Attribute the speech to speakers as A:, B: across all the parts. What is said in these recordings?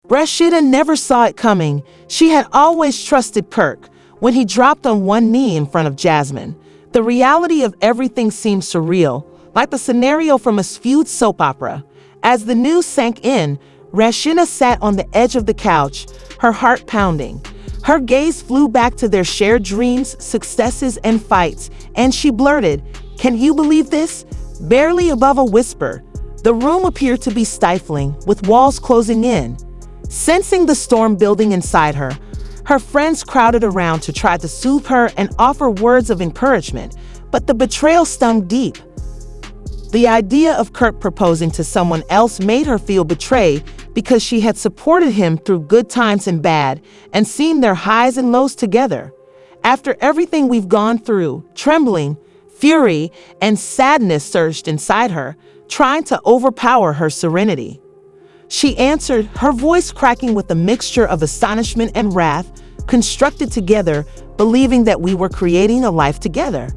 A: Rasheeda never saw it coming. She had always trusted Kirk. When he dropped on one knee in front of Jasmine, the reality of everything seemed surreal, like the scenario from a skewed soap opera. As the news sank in, Rasheeda sat on the edge of the couch, her heart pounding. Her gaze flew back to their shared dreams, successes, and fights, and she blurted, "Can you believe this?" Barely above a whisper. The room appeared to be stifling, with walls closing in. Sensing the storm building inside her, her friends crowded around to try to soothe her and offer words of encouragement, but the betrayal stung deep. The idea of Kirk proposing to someone else made her feel betrayed because she had supported him through good times and bad and seen their highs and lows together. After everything we've gone through, trembling, fury, and sadness surged inside her, trying to overpower her serenity. She answered, her voice cracking with a mixture of astonishment and wrath, constructed together, believing that we were creating a life together.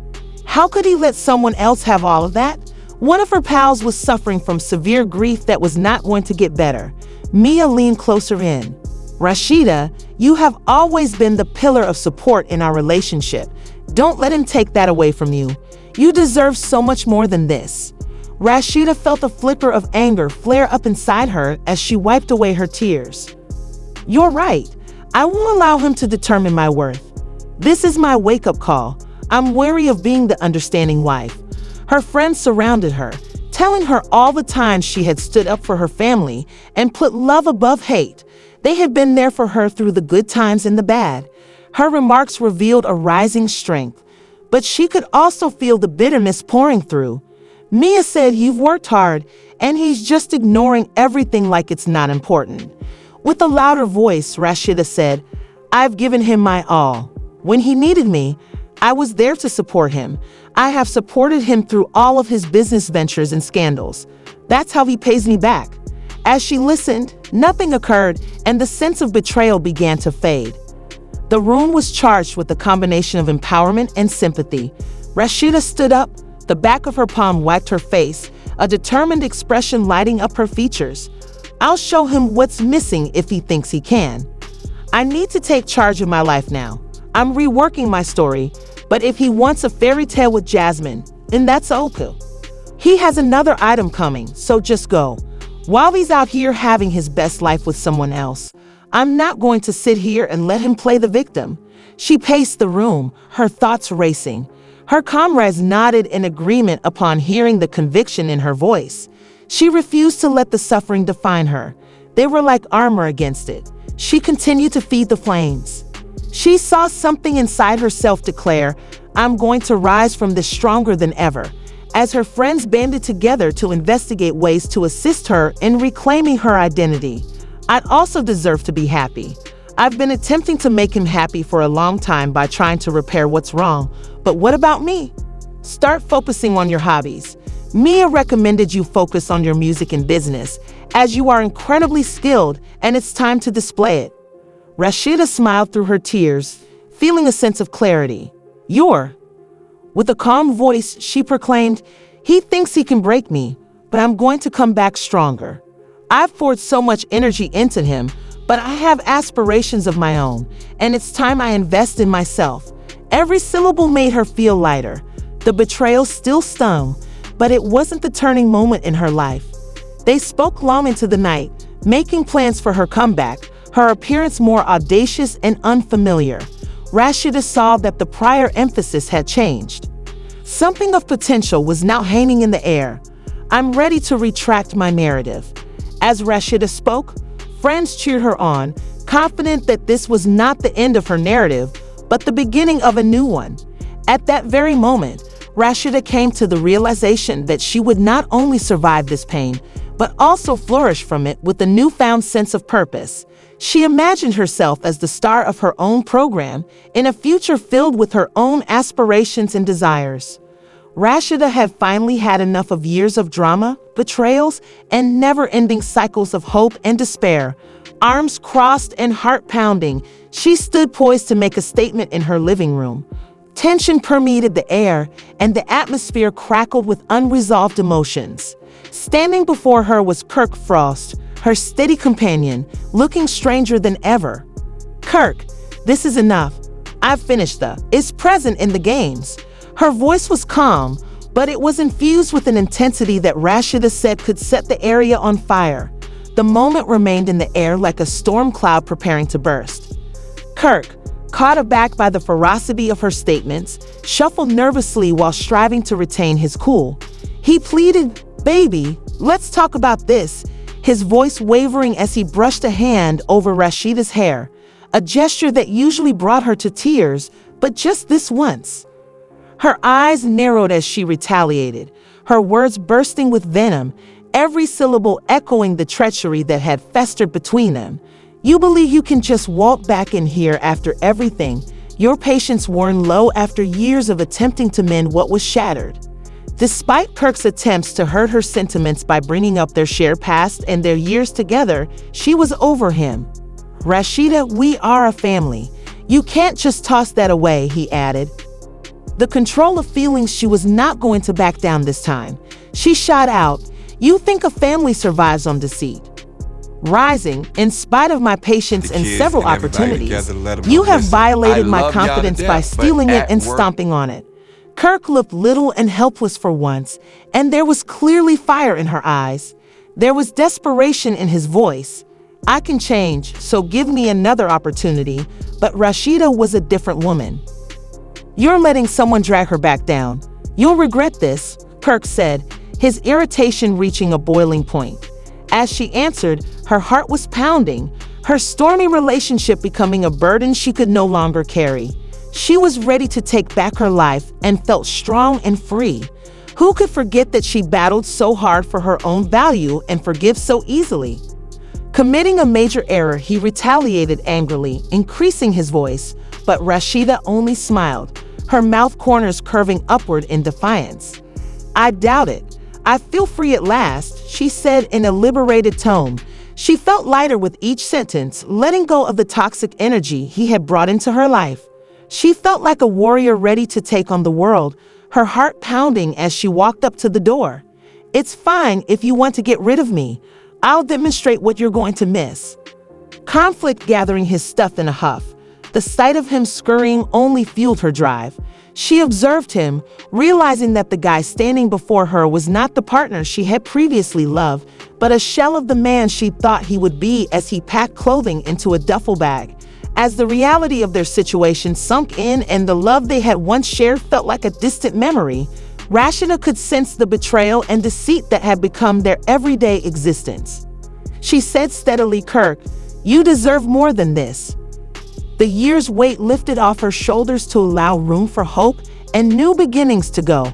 A: How could he let someone else have all of that? One of her pals was suffering from severe grief that was not going to get better. Mia leaned closer in. Rasheeda, you have always been the pillar of support in our relationship. Don't let him take that away from you. You deserve so much more than this. Rasheeda felt a flicker of anger flare up inside her as she wiped away her tears. You're right. I won't allow him to determine my worth. This is my wake-up call. I'm wary of being the understanding wife. Her friends surrounded her, telling her all the times she had stood up for her family and put love above hate. They had been there for her through the good times and the bad. Her remarks revealed a rising strength, but she could also feel the bitterness pouring through. Mia said, you've worked hard, and he's just ignoring everything like it's not important. With a louder voice, Rasheeda said, I've given him my all. When he needed me, I was there to support him. I have supported him through all of his business ventures and scandals. That's how he pays me back. As she listened, nothing occurred, and the sense of betrayal began to fade. The room was charged with a combination of empowerment and sympathy. Rasheeda stood up, the back of her palm wiped her face, a determined expression lighting up her features. I'll show him what's missing if he thinks he can. I need to take charge of my life now. I'm reworking my story, but if he wants a fairy tale with Jasmine, then that's okay. He has another item coming, so just go. While he's out here having his best life with someone else, I'm not going to sit here and let him play the victim. She paced the room, her thoughts racing. Her comrades nodded in agreement upon hearing the conviction in her voice. She refused to let the suffering define her. They were like armor against it. She continued to feed the flames. She saw something inside herself declare, I'm going to rise from this stronger than ever. As her friends banded together to investigate ways to assist her in reclaiming her identity. I'd also deserve to be happy. I've been attempting to make him happy for a long time by trying to repair what's wrong. But what about me? Start focusing on your hobbies. Mia recommended you focus on your music and business, as you are incredibly skilled and it's time to display it. Rasheeda smiled through her tears, feeling a sense of clarity. With a calm voice, she proclaimed, he thinks he can break me, but I'm going to come back stronger. I've poured so much energy into him, but I have aspirations of my own, and it's time I invest in myself. Every syllable made her feel lighter. The betrayal still stung, but it wasn't the turning moment in her life. They spoke long into the night, making plans for her comeback, her appearance more audacious and unfamiliar. Rasheeda saw that the prior emphasis had changed. Something of potential was now hanging in the air. I'm ready to retract my narrative. As Rasheeda spoke, friends cheered her on, confident that this was not the end of her narrative, but the beginning of a new one. At that very moment, Rasheeda came to the realization that she would not only survive this pain, but also flourish from it with a newfound sense of purpose. She imagined herself as the star of her own program, in a future filled with her own aspirations and desires. Rasheeda had finally had enough of years of drama, betrayals, and never-ending cycles of hope and despair. Arms crossed and heart pounding, she stood poised to make a statement in her living room. Tension permeated the air, and the atmosphere crackled with unresolved emotions. Standing before her was Kirk Frost, her steady companion, looking stranger than ever. "Kirk, this is enough. I've finished is present in the games." Her voice was calm, but it was infused with an intensity that Rasheeda said could set the area on fire. The moment remained in the air like a storm cloud preparing to burst. Kirk, caught aback by the ferocity of her statements, shuffled nervously while striving to retain his cool. He pleaded, "Baby, let's talk about this," his voice wavering as he brushed a hand over Rasheeda's hair, a gesture that usually brought her to tears, but just this once. Her eyes narrowed as she retaliated, her words bursting with venom, every syllable echoing the treachery that had festered between them. "You believe you can just walk back in here after everything, your patience worn low after years of attempting to mend what was shattered." Despite Kirk's attempts to hurt her sentiments by bringing up their shared past and their years together, she was over him. "Rasheeda, we are a family. You can't just toss that away," he added. The control of feelings, she was not going to back down this time. She shot out, "You think a family survives on deceit? Rising, in spite of my patience and several opportunities, you have violated my confidence by stealing it and stomping on it." Kirk looked little and helpless for once, and there was clearly fire in her eyes. There was desperation in his voice. "I can change, so give me another opportunity," but Rasheeda was a different woman. "You're letting someone drag her back down. You'll regret this," Kirk said, his irritation reaching a boiling point. As she answered, her heart was pounding, her stormy relationship becoming a burden she could no longer carry. She was ready to take back her life and felt strong and free. Who could forget that she battled so hard for her own value and forgive so easily? Committing a major error, he retaliated angrily, increasing his voice, but Rasheeda only smiled, her mouth corners curving upward in defiance. "I doubt it. I feel free at last," she said in a liberated tone. She felt lighter with each sentence, letting go of the toxic energy he had brought into her life. She felt like a warrior ready to take on the world, her heart pounding as she walked up to the door. "It's fine if you want to get rid of me. I'll demonstrate what you're going to miss." Conflict gathering his stuff in a huff. The sight of him scurrying only fueled her drive. She observed him, realizing that the guy standing before her was not the partner she had previously loved, but a shell of the man she thought he would be as he packed clothing into a duffel bag. As the reality of their situation sunk in and the love they had once shared felt like a distant memory, Rasheeda could sense the betrayal and deceit that had become their everyday existence. She said steadily, "Kirk, you deserve more than this." The year's weight lifted off her shoulders to allow room for hope and new beginnings to go.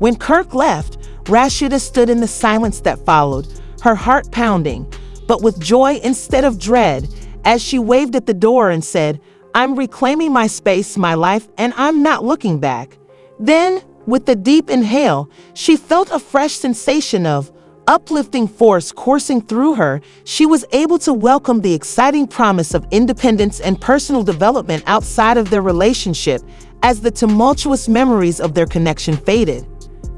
A: When Kirk left, Rasheeda stood in the silence that followed, her heart pounding, but with joy instead of dread, as she waved at the door and said, "I'm reclaiming my space, my life, and I'm not looking back." Then, with a deep inhale, she felt a fresh sensation of uplifting force coursing through her. She was able to welcome the exciting promise of independence and personal development outside of their relationship as the tumultuous memories of their connection faded.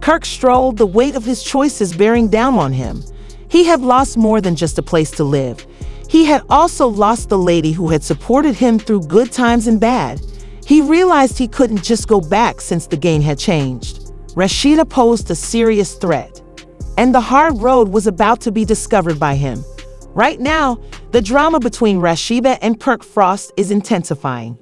A: Kirk strolled, the weight of his choices bearing down on him. He had lost more than just a place to live. He had also lost the lady who had supported him through good times and bad. He realized he couldn't just go back since the game had changed. Rasheeda posed a serious threat, and the hard road was about to be discovered by him. Right now, the drama between Rasheeda and Kirk Frost is intensifying.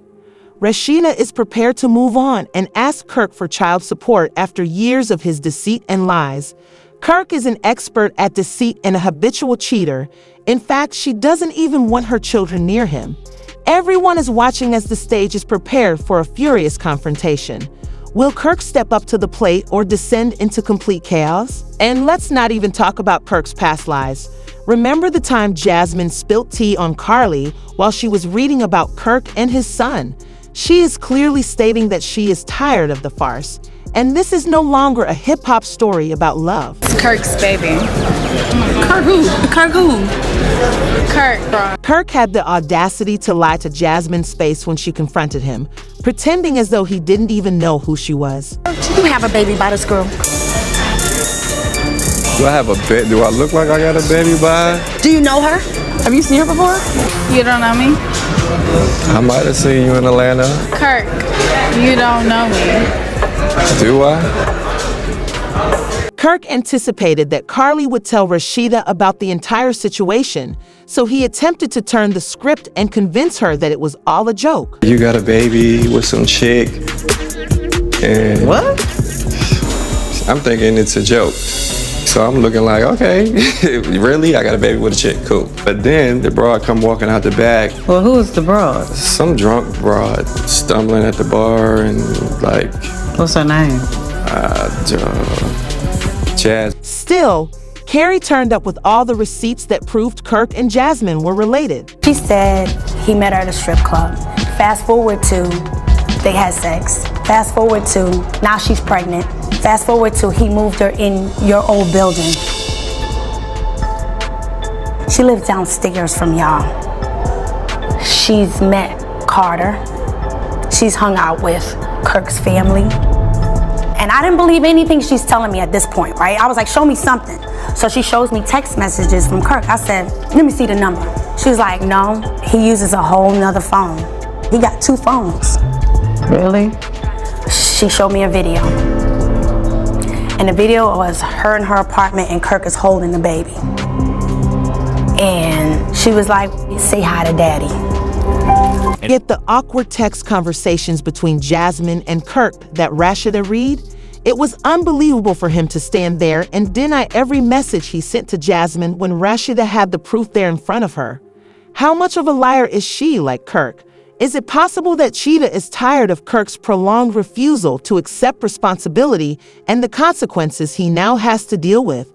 A: Rasheeda is prepared to move on and ask Kirk for child support after years of his deceit and lies. Kirk is an expert at deceit and a habitual cheater. In fact, she doesn't even want her children near him. Everyone is watching as the stage is prepared for a furious confrontation. Will Kirk step up to the plate or descend into complete chaos? And let's not even talk about Kirk's past lies. Remember the time Jasmine spilt tea on Carly while she was reading about Kirk and his son? She is clearly stating that she is tired of the farce. And this is no longer a hip-hop story about love.
B: It's Kirk's baby. Kirk who? Kirk who? Kirk, bro.
A: Kirk had the audacity to lie to Jasmine's face when she confronted him, pretending as though he didn't even know who she was.
B: You have a baby by this girl.
C: Do I have a bed? Do I look like I got a baby by her?
B: Do you know her? Have you seen her before? You don't know me?
C: I might have seen you in Atlanta.
B: Kirk, you don't know me.
C: Do I?
A: Kirk anticipated that Carly would tell Rasheeda about the entire situation, so he attempted to turn the script and convince her that it was all a joke.
C: You got a baby with some chick. And
D: What?
C: I'm thinking it's a joke. So I'm looking like, okay, really? I got a baby with a chick, cool. But then the broad come walking out the back.
D: Well, who is the broad?
C: Some drunk broad stumbling at the bar and like,
D: What's her name?
C: Jazz.
A: Still, Carrie turned up with all the receipts that proved Kirk and Jasmine were related.
E: She said he met her at a strip club. Fast forward to, they had sex. Fast forward to, now she's pregnant. Fast forward to, he moved her in your old building. She lives downstairs from y'all. She's met Carter. She's hung out with Kirk's family. And I didn't believe anything she's telling me at this point, right? I was like, show me something. So she shows me text messages from Kirk. I said, let me see the number. She was like, no, he uses a whole nother phone. He got 2 phones.
D: Really?
E: She showed me a video. And the video was her in her apartment and Kirk is holding the baby. And she was like, say hi to daddy.
A: Yet the awkward text conversations between Jasmine and Kirk that Rasheeda read, it was unbelievable for him to stand there and deny every message he sent to Jasmine when Rasheeda had the proof there in front of her. How much of a liar is she, like Kirk? Is it possible that Rasheeda is tired of Kirk's prolonged refusal to accept responsibility and the consequences he now has to deal with?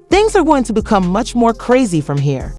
A: Things are going to become much more crazy from here.